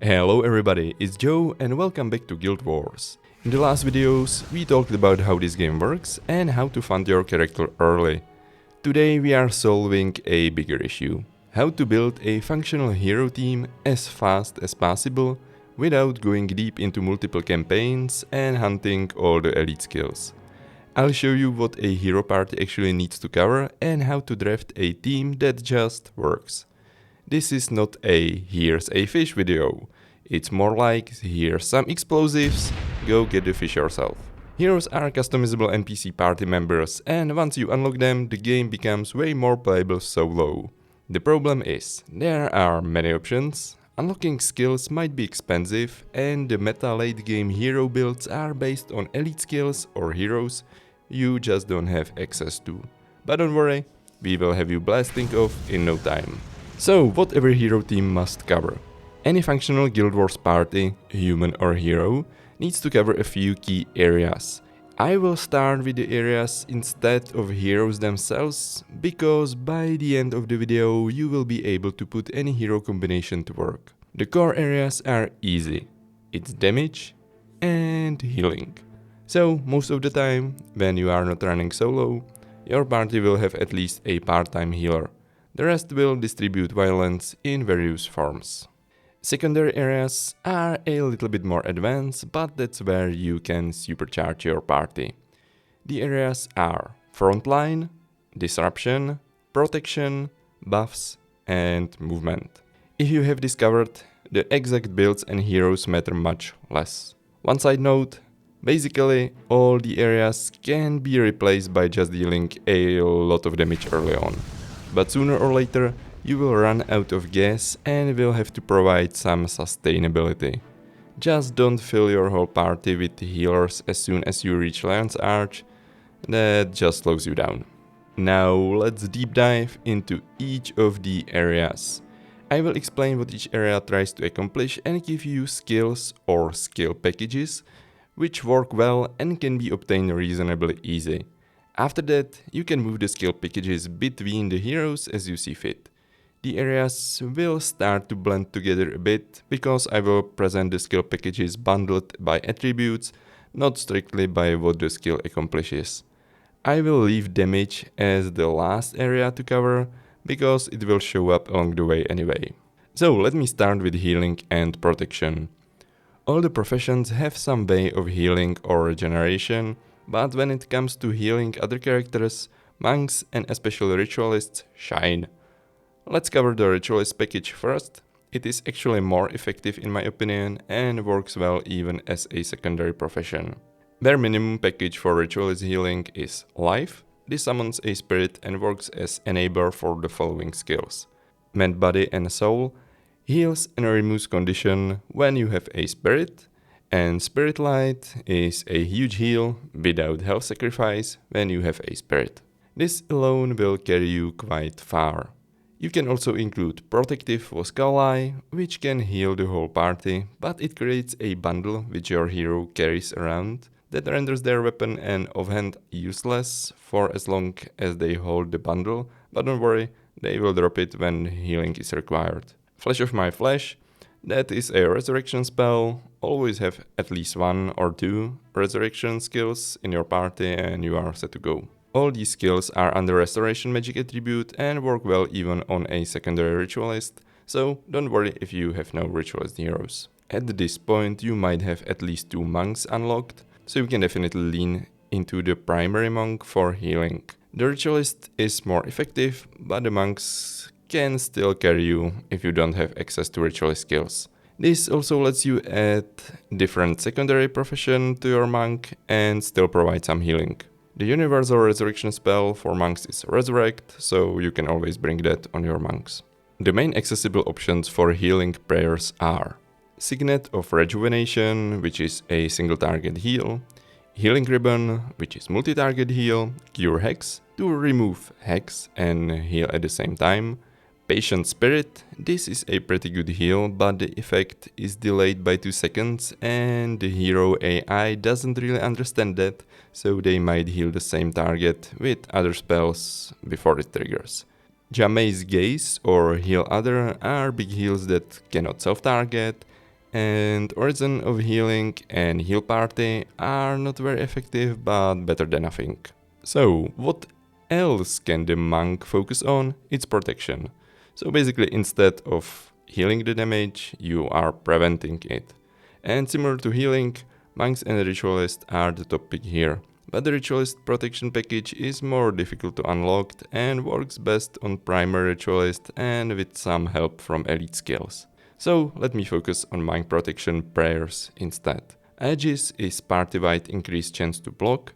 Hello everybody, it's Joe and welcome back to Guild Wars. In the last videos we talked about how this game works and how to fund your character early. Today we are solving a bigger issue. How to build a functional hero team as fast as possible without going deep into multiple campaigns and hunting all the elite skills. I'll show you what a hero party actually needs to cover and how to draft a team that just works. This is not a here's a fish video. It's more like here's some explosives, go get the fish yourself. Heroes are customizable NPC party members, and once you unlock them, the game becomes way more playable solo. The problem is, there are many options, unlocking skills might be expensive, and the meta late game hero builds are based on elite skills or heroes you just don't have access to. But don't worry, we will have you blasting off in no time. So, what every hero team must cover. Any functional Guild Wars party, human or hero, needs to cover a few key areas. I will start with the areas instead of heroes themselves, because by the end of the video you will be able to put any hero combination to work. The core areas are easy. It's damage and healing. So, most of the time, when you are not running solo, your party will have at least a part-time healer. The rest will distribute violence in various forms. Secondary areas are a little bit more advanced, but that's where you can supercharge your party. The areas are frontline, disruption, protection, buffs, and movement. If you have discovered, the exact builds and heroes matter much less. One side note, basically all the areas can be replaced by just dealing a lot of damage early on. But sooner or later, you will run out of gas and will have to provide some sustainability. Just don't fill your whole party with healers as soon as you reach Lion's Arch, that just slows you down. Now let's deep dive into each of the areas. I will explain what each area tries to accomplish and give you skills or skill packages which work well and can be obtained reasonably easy. After that, you can move the skill packages between the heroes as you see fit. The areas will start to blend together a bit, because I will present the skill packages bundled by attributes, not strictly by what the skill accomplishes. I will leave damage as the last area to cover, because it will show up along the way anyway. So let me start with healing and protection. All the professions have some way of healing or regeneration, but when it comes to healing other characters, monks and especially ritualists shine. Let's cover the ritualist package first. It is actually more effective in my opinion and works well even as a secondary profession. Bare minimum package for ritualist healing is life. This summons a spirit and works as enabler for the following skills. Mend body and soul heals and removes condition when you have a spirit. And Spirit Light is a huge heal without health sacrifice when you have a spirit. This alone will carry you quite far. You can also include Protective Voskali, which can heal the whole party, but it creates a bundle which your hero carries around that renders their weapon and offhand useless for as long as they hold the bundle, but don't worry, they will drop it when healing is required. Flash of My Flesh, that is a resurrection spell. Always have at least one or two resurrection skills in your party and you are set to go. All these skills are under restoration magic attribute and work well even on a secondary ritualist, so don't worry if you have no ritualist heroes. At this point you might have at least 2 monks unlocked, so you can definitely lean into the primary monk for healing. The ritualist is more effective, but the monks can still carry you if you don't have access to ritualist skills. This also lets you add different secondary profession to your monk and still provide some healing. The universal resurrection spell for monks is Resurrect, so you can always bring that on your monks. The main accessible options for healing prayers are Signet of Rejuvenation, which is a single target heal, Healing Ribbon, which is multi-target heal, Cure Hex, to remove hex and heal at the same time, Patient Spirit, this is a pretty good heal, but the effect is delayed by 2 seconds and the hero AI doesn't really understand that, so they might heal the same target with other spells before it triggers. Jameis Gaze or Heal Other are big heals that cannot self-target, and Origin of Healing and Heal Party are not very effective, but better than nothing. So, what else can the monk focus on? It's protection. So basically, instead of healing the damage, you are preventing it. And similar to healing, monks and ritualists are the top pick here. But the ritualist protection package is more difficult to unlock and works best on primary ritualist and with some help from elite skills. So let me focus on monk protection prayers instead. Aegis is party-wide increased chance to block.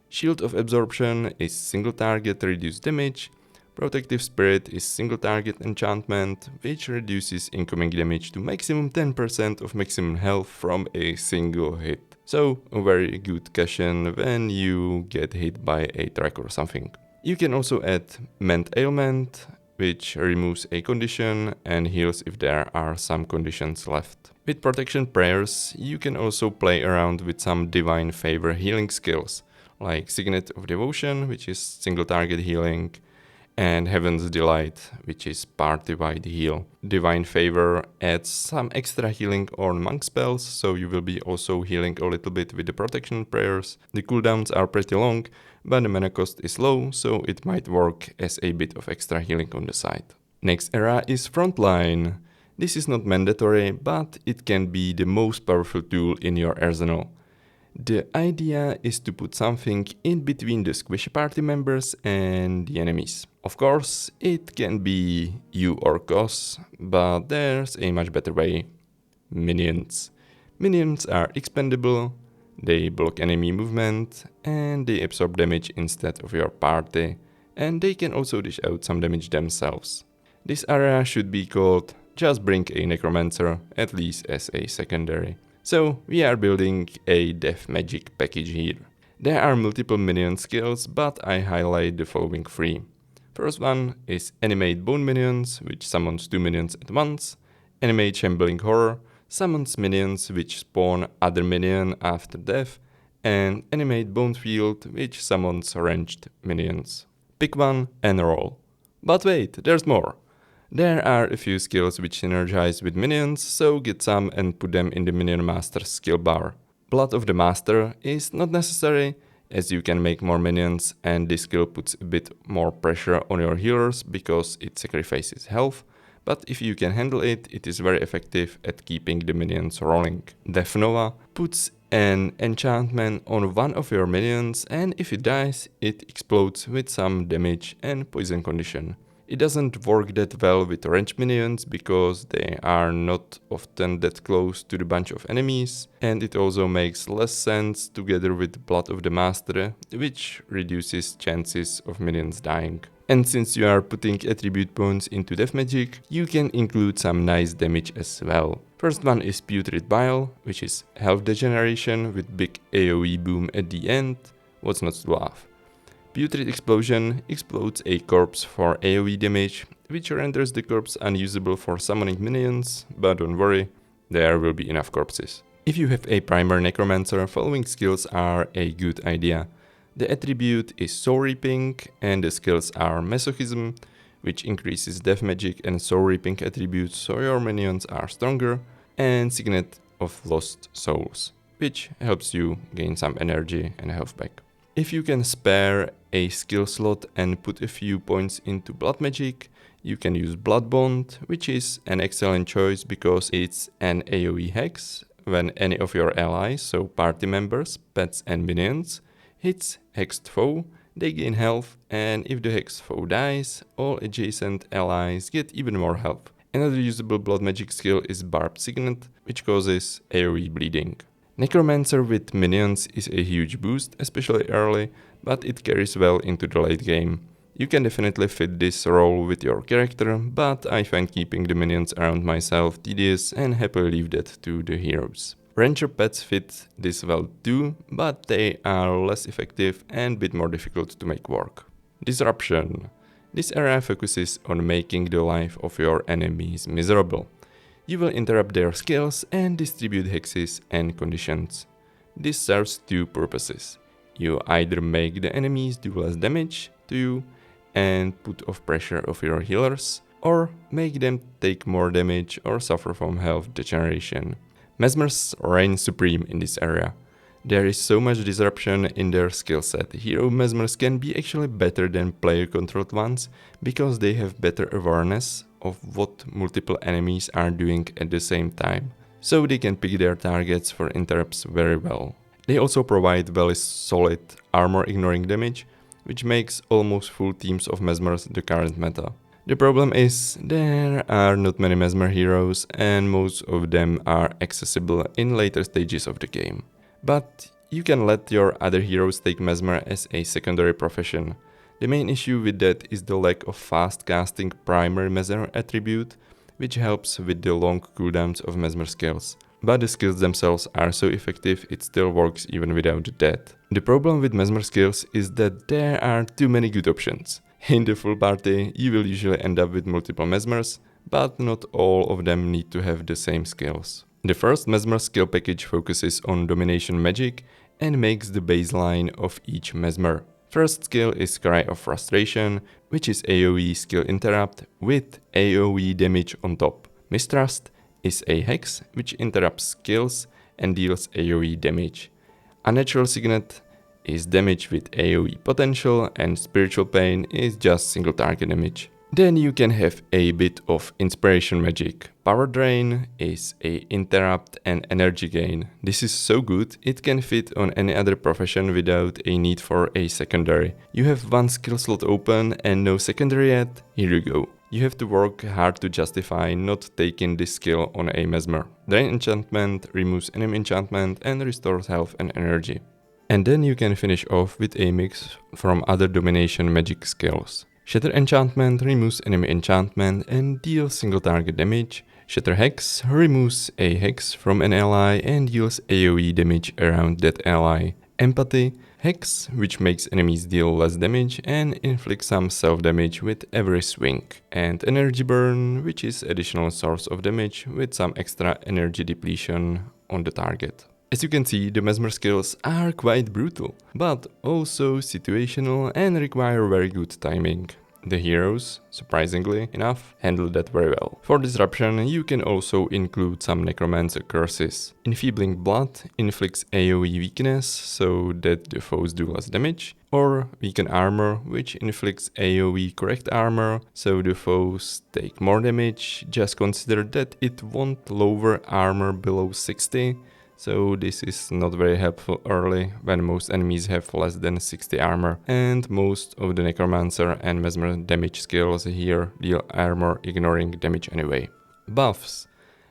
Shield of Absorption is single target reduced damage. Protective Spirit is single target enchantment, which reduces incoming damage to maximum 10% of maximum health from a single hit. So, a very good cushion when you get hit by a track or something. You can also add Mend Ailment, which removes a condition and heals if there are some conditions left. With protection prayers, you can also play around with some divine favor healing skills, like Signet of Devotion, which is single target healing, and Heaven's Delight, which is party-wide heal. Divine Favor adds some extra healing on monk spells, so you will be also healing a little bit with the protection prayers. The cooldowns are pretty long, but the mana cost is low, so it might work as a bit of extra healing on the side. Next era is Frontline. This is not mandatory, but it can be the most powerful tool in your arsenal. The idea is to put something in between the squishy party members and the enemies. Of course, it can be you or Kos, but there's a much better way. Minions. Minions are expendable, they block enemy movement, and they absorb damage instead of your party, and they can also dish out some damage themselves. This area should be called Just Bring a Necromancer, at least as a secondary. So we are building a death magic package here. There are multiple minion skills, but I highlight the following three. First one is Animate Bone Minions, which summons 2 minions at once. Animate Shambling Horror, summons minions which spawn other minion after death. And Animate Bone Field, which summons ranged minions. Pick one and roll. But wait, there's more. There are a few skills which synergize with minions, so get some and put them in the Minion Master's skill bar. Blood of the Master is not necessary, as you can make more minions and this skill puts a bit more pressure on your healers because it sacrifices health, but if you can handle it, it is very effective at keeping the minions rolling. Death Nova puts an enchantment on one of your minions and if it dies, it explodes with some damage and poison condition. It doesn't work that well with ranged minions because they are not often that close to the bunch of enemies, and it also makes less sense together with Blood of the Master, which reduces chances of minions dying. And since you are putting attribute points into death magic, you can include some nice damage as well. First one is Putrid Bile, which is health degeneration with big AoE boom at the end. What's not to love? Putrid Explosion explodes a corpse for AoE damage, which renders the corpse unusable for summoning minions, but don't worry, there will be enough corpses. If you have a primer necromancer, following skills are a good idea. The attribute is Soul Reaping, and the skills are Masochism, which increases death magic and Soul Reaping attributes so your minions are stronger, and Signet of Lost Souls, which helps you gain some energy and health back. If you can spare a skill slot and put a few points into blood magic, you can use Blood Bond, which is an excellent choice because it's an AoE hex. When any of your allies, so party members, pets and minions, hits hexed foe, they gain health, and if the hexed foe dies, all adjacent allies get even more health. Another usable blood magic skill is Barbed Signet, which causes AoE bleeding. Necromancer with minions is a huge boost, especially early, but it carries well into the late game. You can definitely fit this role with your character, but I find keeping the minions around myself tedious and happily leave that to the heroes. Ranger pets fit this well too, but they are less effective and a bit more difficult to make work. Disruption. This area focuses on making the life of your enemies miserable. You will interrupt their skills and distribute hexes and conditions. This serves two purposes. You either make the enemies do less damage to you and put off pressure of your healers, or make them take more damage or suffer from health degeneration. Mesmers reign supreme in this area. There is so much disruption in their skill set. Hero Mesmers can be actually better than player-controlled ones because they have better awareness of what multiple enemies are doing at the same time, so they can pick their targets for interrupts very well. They also provide very solid armor-ignoring damage, which makes almost full teams of Mesmers the current meta. The problem is, there are not many Mesmer heroes and most of them are accessible in later stages of the game. But you can let your other heroes take Mesmer as a secondary profession. The main issue with that is the lack of fast casting primary Mesmer attribute, which helps with the long cooldowns of Mesmer skills. But the skills themselves are so effective it still works even without that. The problem with Mesmer skills is that there are too many good options. In the full party you will usually end up with multiple Mesmers, but not all of them need to have the same skills. The first Mesmer skill package focuses on domination magic and makes the baseline of each Mesmer. First skill is Cry of Frustration, which is AoE skill interrupt with AoE damage on top. Mistrust is a hex which interrupts skills and deals AoE damage. Unnatural Signet is damage with AoE potential, and Spiritual Pain is just single target damage. Then you can have a bit of inspiration magic. Power Drain is a interrupt and energy gain. This is so good, it can fit on any other profession without a need for a secondary. You have one skill slot open and no secondary yet? Here you go. You have to work hard to justify not taking this skill on a Mesmer. Drain enchantment removes enemy enchantment and restores health and energy. And then you can finish off with a mix from other domination magic skills. Shatter Enchantment removes enemy enchantment and deals single target damage. Shatter Hex removes a hex from an ally and deals AoE damage around that ally. Empathy Hex, which makes enemies deal less damage and inflicts some self-damage with every swing. And Energy Burn, which is additional source of damage with some extra energy depletion on the target. As you can see, the Mesmer skills are quite brutal, but also situational and require very good timing. The heroes, surprisingly enough, handle that very well. For disruption, you can also include some Necromancer curses. Enfeebling Blood inflicts AoE weakness so that the foes do less damage, or Weaken Armor, which inflicts AoE correct armor so the foes take more damage. Just consider that it won't lower armor below 60. So this is not very helpful early when most enemies have less than 60 armor, and most of the Necromancer and Mesmer damage skills here deal armor ignoring damage anyway. Buffs.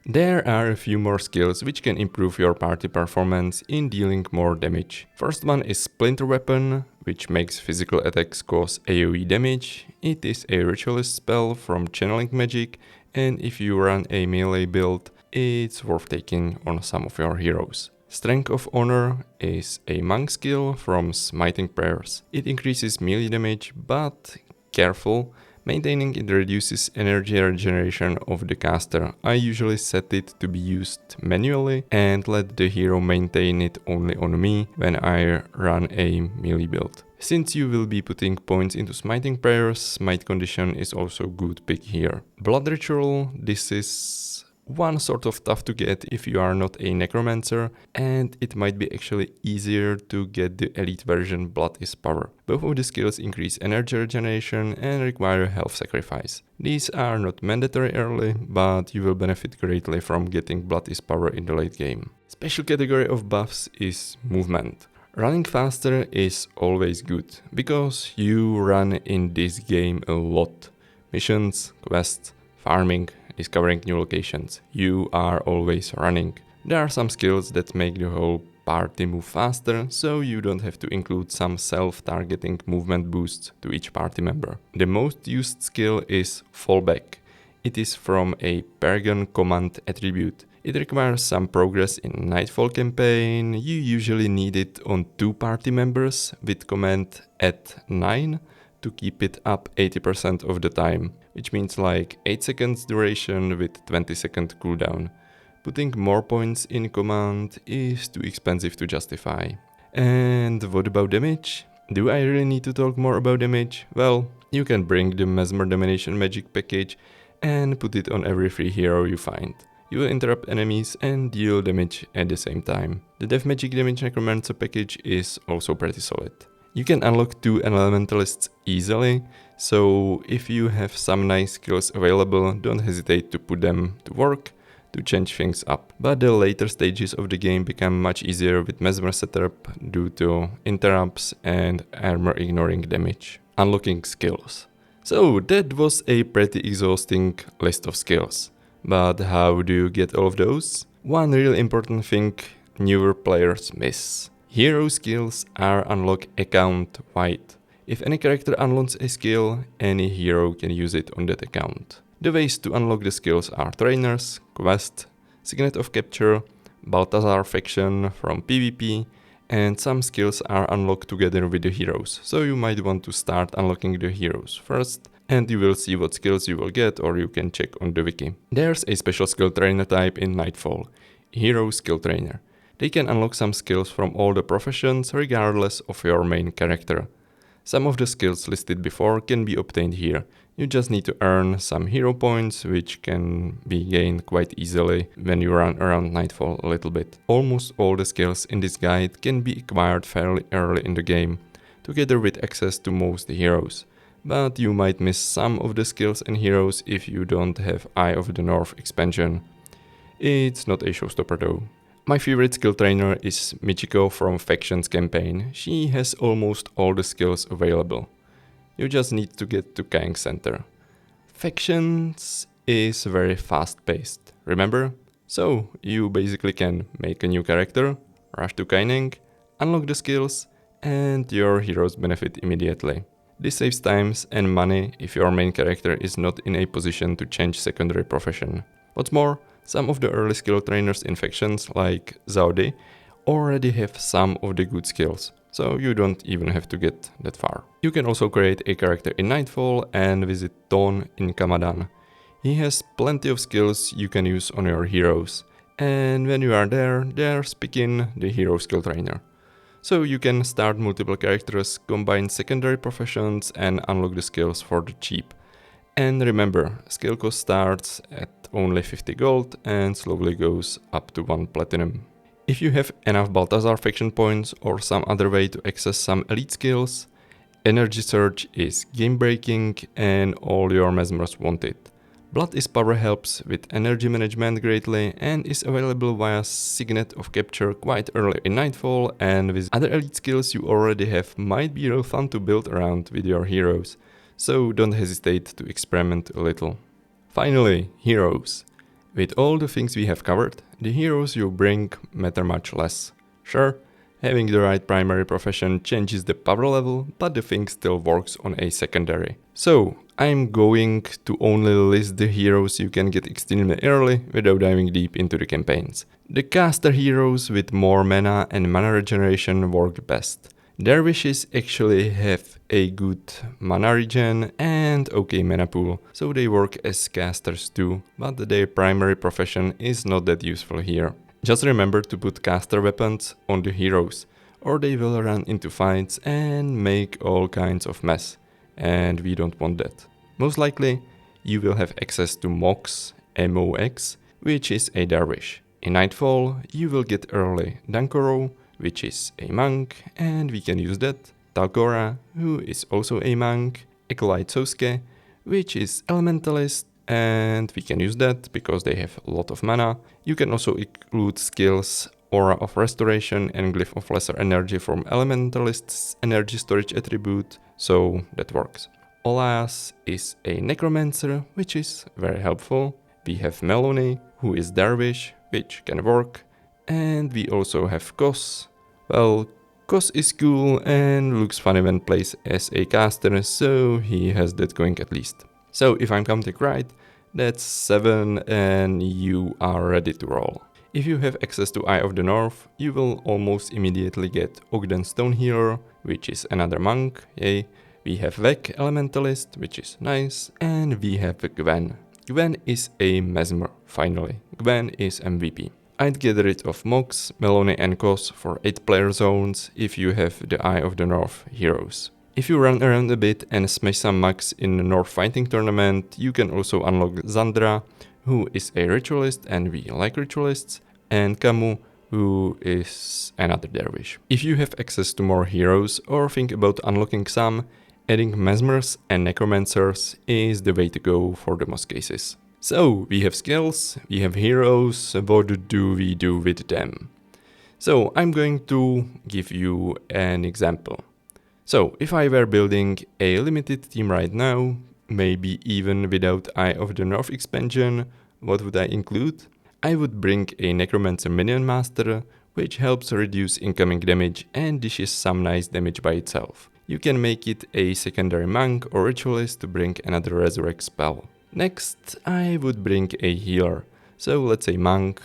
There are a few more skills which can improve your party performance in dealing more damage. First one is Splinter Weapon, which makes physical attacks cause AoE damage. It is a ritualist spell from channeling magic, and if you run a melee build, it's worth taking on some of your heroes. Strength of Honor is a monk skill from Smiting Prayers. It increases melee damage, but careful, maintaining it reduces energy regeneration of the caster. I usually set it to be used manually and let the hero maintain it only on me when I run a melee build. Since you will be putting points into Smiting Prayers, Smite Condition is also a good pick here. Blood Ritual, this is one sort of tough to get if you are not a Necromancer, and it might be actually easier to get the elite version Blood is Power. Both of the skills increase energy regeneration and require health sacrifice. These are not mandatory early, but you will benefit greatly from getting Blood is Power in the late game. Special category of buffs is movement. Running faster is always good, because you run in this game a lot. Missions, quests, farming, discovering new locations. You are always running. There are some skills that make the whole party move faster, so you don't have to include some self-targeting movement boosts to each party member. The most used skill is Fallback. It is from a Paragon command attribute. It requires some progress in Nightfall campaign. You usually need it on 2 party members with command at 9 to keep it up 80% of the time, which means like 8 seconds duration with 20-second cooldown. Putting more points in command is too expensive to justify. And what about damage? Do I really need to talk more about damage? Well, you can bring the Mesmer Domination Magic package and put it on every free hero you find. You will interrupt enemies and deal damage at the same time. The Death Magic Damage Necromancer package is also pretty solid. You can unlock 2 elementalists easily, so if you have some nice skills available, don't hesitate to put them to work to change things up. But the later stages of the game become much easier with Mesmer setup due to interrupts and armor ignoring damage. Unlocking skills. So that was a pretty exhausting list of skills. But how do you get all of those? One really important thing newer players miss. Hero skills are unlocked account-wide. If any character unlocks a skill, any hero can use it on that account. The ways to unlock the skills are Trainers, Quest, Signet of Capture, Balthazar Faction from PvP, and some skills are unlocked together with the heroes, so you might want to start unlocking the heroes first, and you will see what skills you will get, or you can check on the wiki. There's a special skill trainer type in Nightfall, Hero Skill Trainer. They can unlock some skills from all the professions regardless of your main character. Some of the skills listed before can be obtained here. You just need to earn some hero points, which can be gained quite easily when you run around Nightfall a little bit. Almost all the skills in this guide can be acquired fairly early in the game, together with access to most heroes. But you might miss some of the skills and heroes if you don't have Eye of the North expansion. It's not a showstopper though. My favorite skill trainer is Michiko from Factions campaign. She has almost all the skills available. You just need to get to Kang Center. Factions is very fast paced, remember? So you basically can make a new character, rush to Kang, unlock the skills, and your heroes benefit immediately. This saves time and money if your main character is not in a position to change secondary profession. What's more, some of the early skill trainers in Factions, like Zaudi, already have some of the good skills, so you don't even have to get that far. You can also create a character in Nightfall and visit Ton in Kamadan. He has plenty of skills you can use on your heroes, and when you are there, there's Pikin, the hero skill trainer. So you can start multiple characters, combine secondary professions, and unlock the skills for the cheap. And remember, skill cost starts at only 50 gold and slowly goes up to 1 platinum. If you have enough Balthazar faction points or some other way to access some elite skills, Energy Surge is game breaking and all your Mesmers want it. Blood is Power helps with energy management greatly and is available via Signet of Capture quite early in Nightfall, and with other elite skills you already have might be real fun to build around with your heroes. So don't hesitate to experiment a little. Finally, heroes. With all the things we have covered, the heroes you bring matter much less. Sure, having the right primary profession changes the power level, but the thing still works on a secondary. So, I'm going to only list the heroes you can get extremely early without diving deep into the campaigns. The caster heroes with more mana and mana regeneration work best. Dervishes actually have a good mana regen and okay mana pool, so they work as casters too, but their primary profession is not that useful here. Just remember to put caster weapons on the heroes, or they will run into fights and make all kinds of mess, and we don't want that. Most likely, you will have access to Mox, MOX, which is a dervish. In Nightfall, you will get early Dankoro, which is a monk, and we can use that. Talgora, who is also a monk. Acolyte Sosuke, which is elementalist, and we can use that because they have a lot of mana. You can also include skills Aura of Restoration and Glyph of Lesser Energy from Elementalist's energy storage attribute, so that works. Olaas is a Necromancer, which is very helpful. We have Melanie, who is Dervish, which can work. And we also have Kos. Well, Kos is cool and looks funny when placed as a caster, so he has that going at least. So if I'm counting right, that's 7 and you are ready to roll. If you have access to Eye of the North, you will almost immediately get Ogden Stone Healer, which is another monk, yay. We have Vec Elementalist, which is nice, and we have Gwen. Gwen is a Mesmer, finally. Gwen is MVP. I'd get rid of Mox, Melanie and Kos for 8-player zones if you have the Eye of the North heroes. If you run around a bit and smash some max in the North Fighting Tournament, you can also unlock Zandra, who is a ritualist and we like ritualists, and Camus, who is another dervish. If you have access to more heroes or think about unlocking some, adding mesmers and necromancers is the way to go for the most cases. So we have skills, we have heroes, what do we do with them? So I'm going to give you an example. So if I were building a limited team right now, maybe even without Eye of the North expansion, what would I include? I would bring a Necromancer Minion Master, which helps reduce incoming damage and dishes some nice damage by itself. You can make it a secondary monk or ritualist to bring another resurrect spell. Next, I would bring a healer. So let's say monk.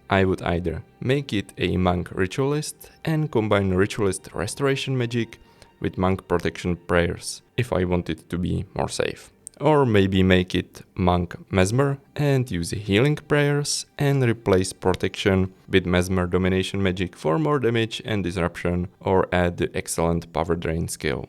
I would either make it a monk ritualist and combine ritualist restoration magic with monk protection prayers if I want it to be more safe. Or maybe make it monk mesmer and use healing prayers and replace protection with mesmer domination magic for more damage and disruption, or add the excellent power drain skill.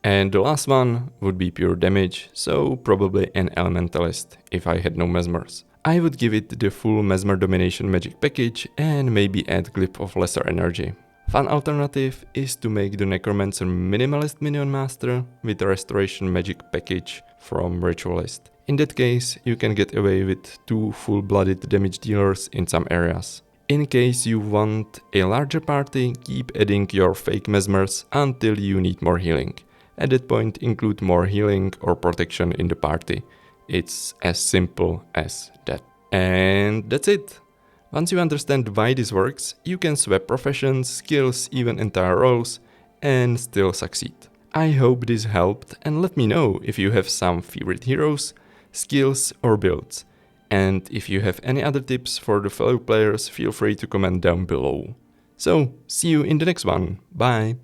And the last one would be pure damage, so probably an elementalist if I had no mesmers. I would give it the full mesmer domination magic package and maybe add glyph of lesser energy. Fun alternative is to make the Necromancer Minimalist Minion Master with the Restoration Magic package from Ritualist. In that case, you can get away with 2 full-blooded damage dealers in some areas. In case you want a larger party, keep adding your fake mesmers until you need more healing. At that point, include more healing or protection in the party. It's as simple as that. And that's it! Once you understand why this works, you can swap professions, skills, even entire roles, and still succeed. I hope this helped, and let me know if you have some favorite heroes, skills or builds. And if you have any other tips for the fellow players, feel free to comment down below. So, see you in the next one. Bye!